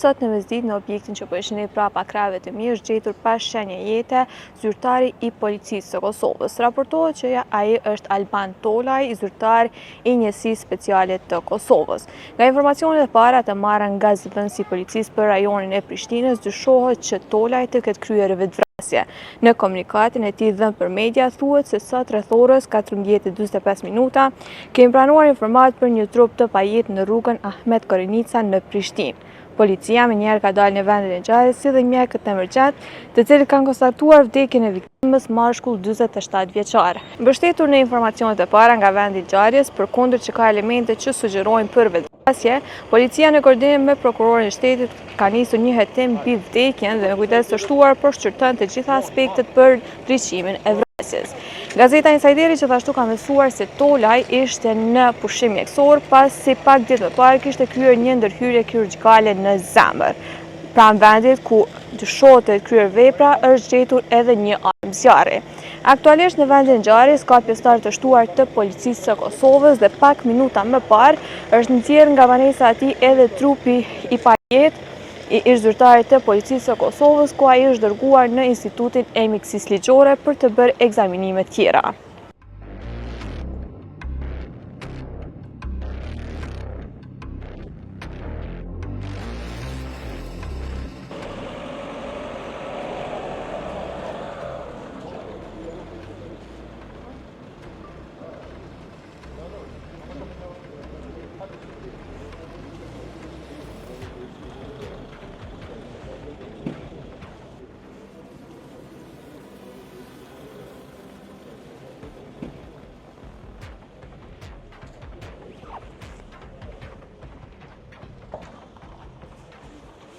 Sot në mesditë në objektin që po shihni prapa krave të mi është gjetur pa shenje jete zyrtari i policisë së Kosovës. Raportohet që ai është Alban Tolaj, zyrtar i njësisë speciale të Kosovës. Nga informacionet e para të marra nga zëvendësi i policisë për rajonin e Prishtinës, dyshohet që Tolaj të ketë kryer vetvrasje. Në komunikatin e tij dhënë për media thuhet se sot rreth orës 14:45 minuta kemi pranuar informat për një trup të pajet në rrugën Ahmet Korenica në Prishtinë. Policia më njëherë ka dalë në vendin e ngjarjes si dhe mjekët emergjent, të cilët kanë konstatuar vdekjen e viktimës mashkull 47 vjeçar. Mbështetur në informacionet e para nga vendi i ngjarjes, përkundër që ka elemente që sugjerojnë për vetvrasje, policia në koordinim me prokurorin e shtetit ka nisur një hetim mbi vdekjen dhe me kujdes të shtuar përshqyrton të gjitha aspektet për ndriçimin e vrasjes. Gazeta Insideri gjithashtu ka mësuar se Tolaj ishte në pushim mjekësor pasi pak ditë më parë kishte kryer një ndërhyrje kirurgjikale në zemër. Pranë vendit ku dyshohet të kryer vepra është gjetur edhe një armë zjarri. Aktualisht në vendin e ngjarjes ka pjesëtar të shtuar të policisë së Kosovës dhe pak minuta më parë është nxjerrë nga banesa e tij edhe trupi i pajet i zyrtarit të policisë së Kosovës, ku ai është dërguar në Institutin e Mjekësisë Ligjore për të bërë ekzaminime tjera.